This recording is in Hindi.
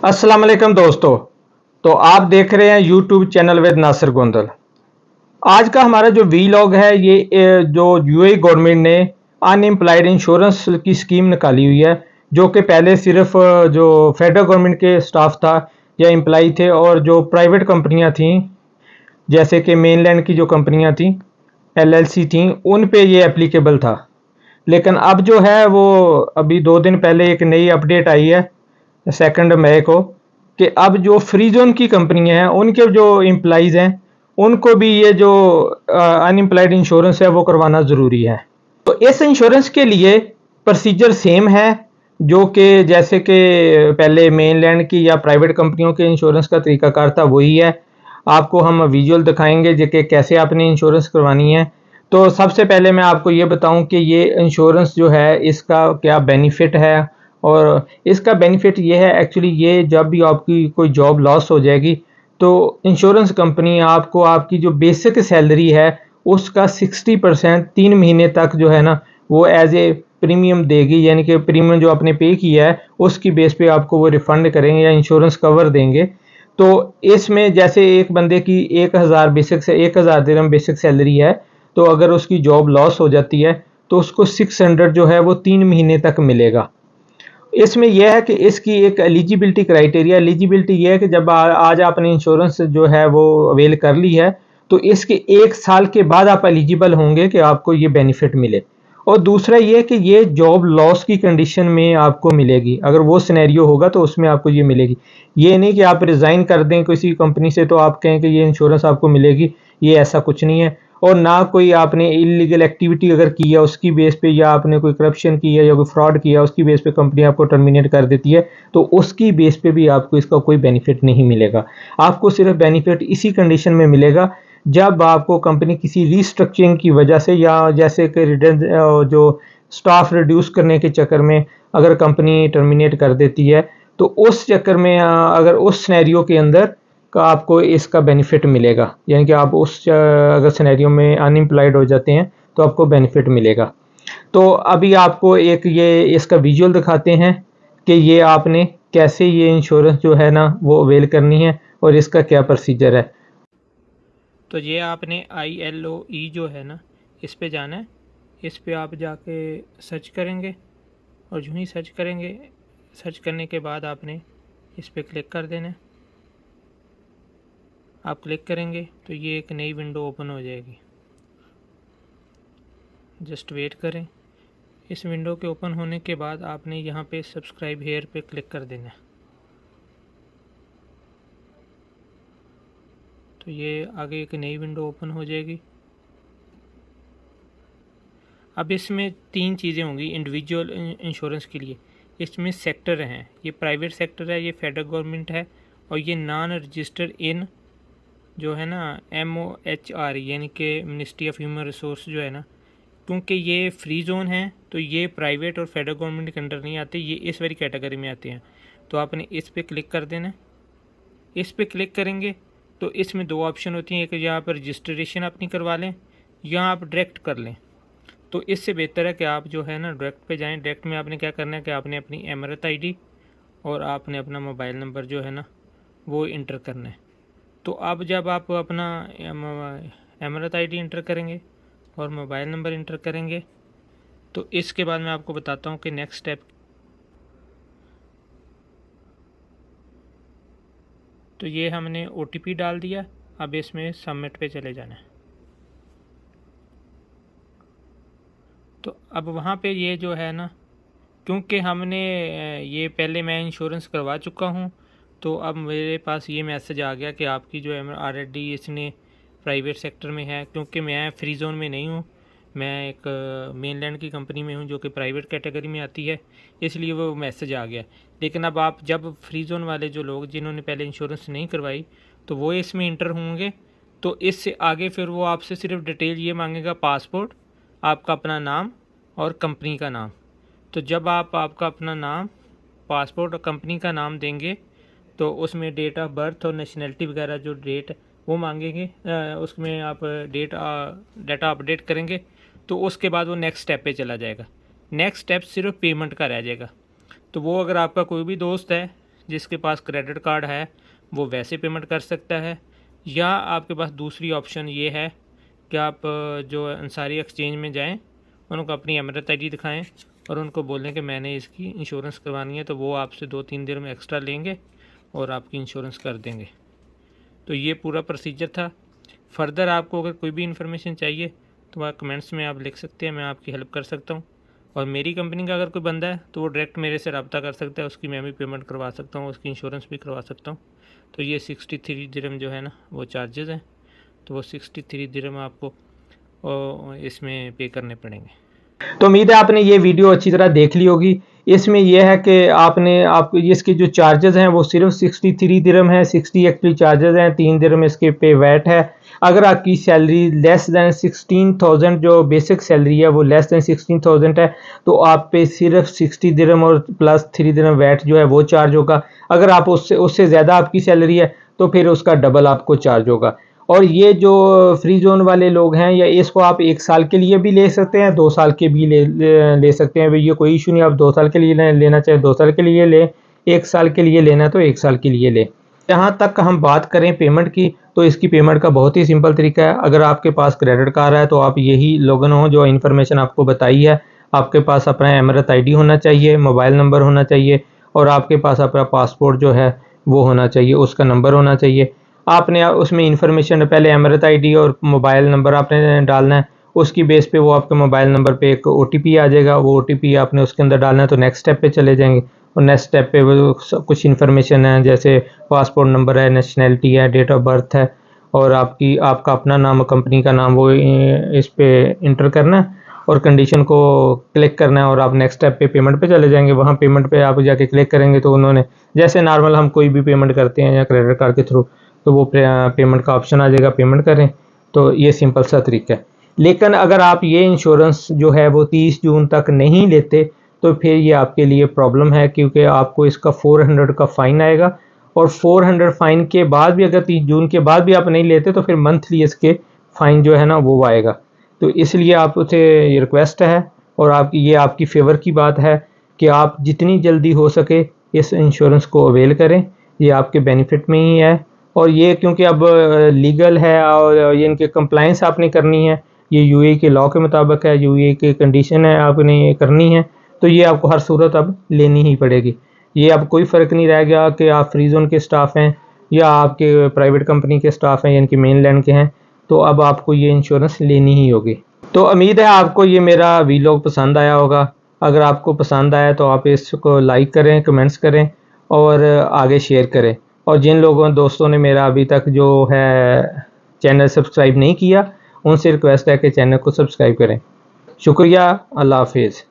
अस्सलाम वालेकुम दोस्तों। तो आप देख रहे हैं YouTube channel with Nasir Gondal. आज का हमारा जो वीलॉग है ये जो यूएई गवर्नमेंट ने अनएम्प्लॉयड इंश्योरेंस की स्कीम निकाली हुई है, जो कि पहले सिर्फ जो फेडरल गवर्नमेंट के स्टाफ था या एम्प्लॉय थे और जो प्राइवेट कंपनियां थी जैसे कि मेनलैंड की जो कंपनियां थी एलएलसी थी उन पे ये एप्लीकेबल था। लेकिन अब जो है वो अभी 2 दिन पहले एक नई अपडेट आई है 2 मई को कि अब जो फ्री जोन की कंपनियां हैं उनके जो एम्प्लॉइज हैं उनको भी ये जो अनएम्प्लॉयड इंश्योरेंस है वो करवाना ज़रूरी है। तो इस इंश्योरेंस के लिए प्रोसीजर सेम है जो कि जैसे कि पहले मेनलैंड की या प्राइवेट कंपनियों के इंश्योरेंस का तरीकाकार था वही है। आपको हम विजुअल दिखाएंगे जो कि कैसे आपने इंश्योरेंस करवानी है। तो सबसे पहले मैं आपको ये बताऊं कि ये इंश्योरेंस जो है इसका क्या बेनिफिट है। और इसका बेनिफिट ये है एक्चुअली ये जब भी आपकी कोई जॉब लॉस हो जाएगी तो इंश्योरेंस कंपनी आपको आपकी जो बेसिक सैलरी है उसका 60% 3 महीने तक जो है ना वो एज ए प्रीमियम देगी, यानी कि प्रीमियम जो आपने पे किया है उसकी बेस पे आपको वो रिफंड करेंगे या इंश्योरेंस कवर देंगे। तो इसमें जैसे एक बंदे की 1000 बेसिक से 1000 दिरहम बेसिक सैलरी है, तो अगर उसकी जॉब लॉस हो जाती है तो उसको 600 जो है वो 3 महीने तक मिलेगा। इसमें यह है कि इसकी एक एलिजिबिलिटी ये है कि जब आज आपने इंश्योरेंस जो है वो अवेल कर ली है तो इसके 1 साल के बाद आप एलिजिबल होंगे कि आपको ये बेनिफिट मिले। और दूसरा ये कि ये जॉब लॉस की कंडीशन में आपको मिलेगी, अगर वो सिनेरियो होगा तो उसमें आपको ये मिलेगी। ये नहीं कि आप रिजाइन कर दें किसी कंपनी से तो आप कहें कि ये इंश्योरेंस आपको मिलेगी, ये ऐसा कुछ नहीं है। और ना कोई आपने इलीगल एक्टिविटी अगर की है उसकी बेस पे या आपने कोई करप्शन की है या कोई फ्रॉड किया उसकी बेस पे कंपनी आपको टर्मिनेट कर देती है तो उसकी बेस पे भी आपको इसका कोई बेनिफिट नहीं मिलेगा। आपको सिर्फ बेनिफिट इसी कंडीशन में मिलेगा जब आपको कंपनी किसी रीस्ट्रक्चरिंग की वजह से या जैसे कि जो स्टाफ रिड्यूस करने के चक्कर में अगर कंपनी टर्मिनेट कर देती है तो उस चक्कर में अगर उस सिनेरियो के अंदर का आपको इसका बेनिफिट मिलेगा, यानी कि आप उस अगर सिनेरियो में अनएम्प्लॉयड हो जाते हैं तो आपको बेनिफिट मिलेगा। तो अभी आपको एक ये इसका विजुअल दिखाते हैं कि ये आपने कैसे ये इंश्योरेंस जो है ना वो अवेल करनी है और इसका क्या प्रोसीजर है। तो ये आपने ILOE जो है ना इस पे जाना है। इस पे आप जाके सर्च करेंगे और जो ही सर्च करेंगे, सर्च करने के बाद आपने इस पे क्लिक कर देना है। आप क्लिक करेंगे तो ये एक नई विंडो ओपन हो जाएगी। जस्ट वेट करें। इस विंडो के ओपन होने के बाद आपने यहाँ पे सब्सक्राइब हेयर पे क्लिक कर देना है। तो ये आगे एक नई विंडो ओपन हो जाएगी। अब इसमें 3 चीज़ें होंगी इंडिविजुअल इंश्योरेंस के लिए। इसमें सेक्टर हैं, ये प्राइवेट सेक्टर है, ये फेडरल गवर्नमेंट है और ये नॉन रजिस्टर्ड इन जो है ना MOHR यानी कि मिनिस्ट्री ऑफ ह्यूमन रिसोर्स जो है ना, क्योंकि ये फ्री जोन है तो ये प्राइवेट और फेडरल गवर्नमेंट के अंडर नहीं आते, ये इस वाली कैटेगरी में आते हैं। तो आपने इस पर क्लिक कर देना है। इस पर क्लिक करेंगे तो इसमें 2 ऑप्शन होती हैं, एक यहाँ पर रजिस्ट्रेशन अपनी करवा लें या आप डायरेक्ट कर लें। तो इससे बेहतर है कि आप जो है ना डायरेक्ट पे जाएं। डायरेक्ट में आपने क्या करना है कि आपने अपनी एमरत ID और आपने अपना मोबाइल नंबर जो है ना वो इंटर करना है। तो अब जब आप अपना एमरत ID इंटर करेंगे और मोबाइल नंबर इंटर करेंगे तो इसके बाद मैं आपको बताता हूँ कि नेक्स्ट स्टेप। तो ये हमने OTP डाल दिया। अब इसमें सबमिट पे चले जाना है। तो अब वहाँ पे ये जो है ना, क्योंकि हमने ये पहले मैं इंश्योरेंस करवा चुका हूँ तो अब मेरे पास ये मैसेज आ गया कि आपकी जो RD इसने प्राइवेट सेक्टर में है। क्योंकि मैं फ्री जोन में नहीं हूँ, मैं एक मेनलैंड की कंपनी में हूँ जो कि प्राइवेट कैटेगरी में आती है, इसलिए वो मैसेज आ गया। लेकिन अब आप जब फ्री जोन वाले जो लोग जिन्होंने पहले इंश्योरेंस नहीं करवाई तो वो इसमें इंटर होंगे तो इससे आगे फिर वो आपसे सिर्फ डिटेल ये मांगेगा, पासपोर्ट, आपका अपना नाम और कंपनी का नाम। तो जब आप आपका अपना नाम, पासपोर्ट और कंपनी का नाम देंगे तो उसमें डेट ऑफ बर्थ और नेशनलिटी वगैरह जो डेट वो मांगेंगे, उसमें आप डाटा अपडेट करेंगे तो उसके बाद वो नेक्स्ट स्टेप पे चला जाएगा। नेक्स्ट स्टेप सिर्फ पेमेंट का रह जाएगा। तो वो अगर आपका कोई भी दोस्त है जिसके पास क्रेडिट कार्ड है वो वैसे पेमेंट कर सकता है, या आपके पास दूसरी ऑप्शन ये है कि आप जो अंसारी एक्सचेंज में जाएं, उनको अपनी एमरत आईडी दिखाएं और उनको बोलें कि मैंने इसकी इंश्योरेंस करवानी है, तो वो आपसे 2-3 दिन में एक्स्ट्रा लेंगे और आपकी इंश्योरेंस कर देंगे। तो ये पूरा प्रोसीजर था। फ़र्दर आपको अगर कोई भी इन्फॉर्मेशन चाहिए तो आप कमेंट्स में आप लिख सकते हैं, मैं आपकी हेल्प कर सकता हूँ। और मेरी कंपनी का अगर कोई बंदा है तो वो डायरेक्ट मेरे से रब्ता कर सकता है, उसकी मैं भी पेमेंट करवा सकता हूँ, उसकी इंश्योरेंस भी करवा सकता हूँ। तो ये 63 दिरहम जो है ना वो चार्जेस हैं, तो वो 63 दिरहम आपको इसमें पे करने पड़ेंगे। तो उम्मीद है आपने ये वीडियो अच्छी तरह देख ली होगी। इसमें यह है कि आप इसके जो चार्जेस हैं वो सिर्फ 63 दिरहम है, 60 एक्चुअली चार्जेस हैं, 3 दिरहम इसके पे वैट है। अगर आपकी सैलरी लेस दैन 16,000 जो बेसिक सैलरी है वो लेस दैन 16,000 है तो आप पे सिर्फ 60 दिरहम और प्लस 3 दिरहम वैट जो है वो चार्ज होगा। अगर आप उससे ज़्यादा आपकी सैलरी है तो फिर उसका डबल आपको चार्ज होगा। और ये जो फ्री जोन वाले लोग हैं या इसको आप 1 साल के लिए भी ले सकते हैं, 2 साल के भी ले सकते हैं, ये कोई इशू नहीं। आप 2 साल के लिए लेना चाहे 2 साल के लिए लें, 1 साल के लिए लेना तो 1 साल के लिए लें। यहाँ तक हम बात करें पेमेंट की तो इसकी पेमेंट का बहुत ही सिंपल तरीका है। अगर आपके पास क्रेडिट कार्ड है तो आप यही लोगन हो जो इन्फॉर्मेशन आपको बताई है। आपके पास अपना एमरत आईडी होना चाहिए, मोबाइल नंबर होना चाहिए और आपके पास अपना पासपोर्ट जो है वो होना चाहिए, उसका नंबर होना चाहिए। आपने उसमें इंफॉर्मेशन पहले एमरत आईडी और मोबाइल नंबर आपने डालना है, उसकी बेस पे वो आपके मोबाइल नंबर पे एक ओटीपी आ जाएगा, वो ओटीपी आपने उसके अंदर डालना है। तो नेक्स्ट स्टेप पे चले जाएंगे और नेक्स्ट स्टेप पे वो कुछ इन्फॉर्मेशन है जैसे पासपोर्ट नंबर है, नेशनैलिटी है, डेट ऑफ बर्थ है और आपका अपना नाम, कंपनी का नाम, वो इस पे इंटर करना है और कंडीशन को क्लिक करना है और आप नेक्स्ट स्टेप पे पेमेंट पे चले जाएंगे। वहाँ पेमेंट पे आप जाके क्लिक करेंगे तो उन्होंने जैसे नॉर्मल हम कोई भी पेमेंट करते हैं या क्रेडिट कार्ड के थ्रू तो वो पेमेंट का ऑप्शन आ जाएगा, पेमेंट करें। तो ये सिंपल सा तरीका है। लेकिन अगर आप ये इंश्योरेंस जो है वो 30 जून तक नहीं लेते तो फिर ये आपके लिए प्रॉब्लम है, क्योंकि आपको इसका 400 का फ़ाइन आएगा और 400 फ़ाइन के बाद भी अगर 30 जून के बाद भी आप नहीं लेते तो फिर मंथली इसके फ़ाइन जो है ना वो आएगा। तो इसलिए आप उसे रिक्वेस्ट है और ये आपकी फेवर की बात है कि आप जितनी जल्दी हो सके इस इंश्योरेंस को अवेल करें, ये आपके बेनिफिट में ही है। और ये क्योंकि अब लीगल है और ये इनके कंप्लाइंस आपने करनी है, ये यूएई के लॉ के मुताबिक है, यूएई की कंडीशन है, आपने ये करनी है, तो ये आपको हर सूरत अब लेनी ही पड़ेगी। ये अब कोई फ़र्क नहीं रह गया कि आप फ्री जोन के स्टाफ हैं या आपके प्राइवेट कंपनी के स्टाफ हैं, यानी कि मेनलैंड के हैं, तो अब आपको ये इंश्योरेंस लेनी ही होगी। तो उम्मीद है आपको ये मेरा वीलॉग पसंद आया होगा। अगर आपको पसंद आया तो आप इसको लाइक करें, कमेंट्स करें और आगे शेयर करें। और जिन दोस्तों ने मेरा अभी तक जो है चैनल सब्सक्राइब नहीं किया, उनसे रिक्वेस्ट है कि चैनल को सब्सक्राइब करें। शुक्रिया, अल्लाह हाफिज़।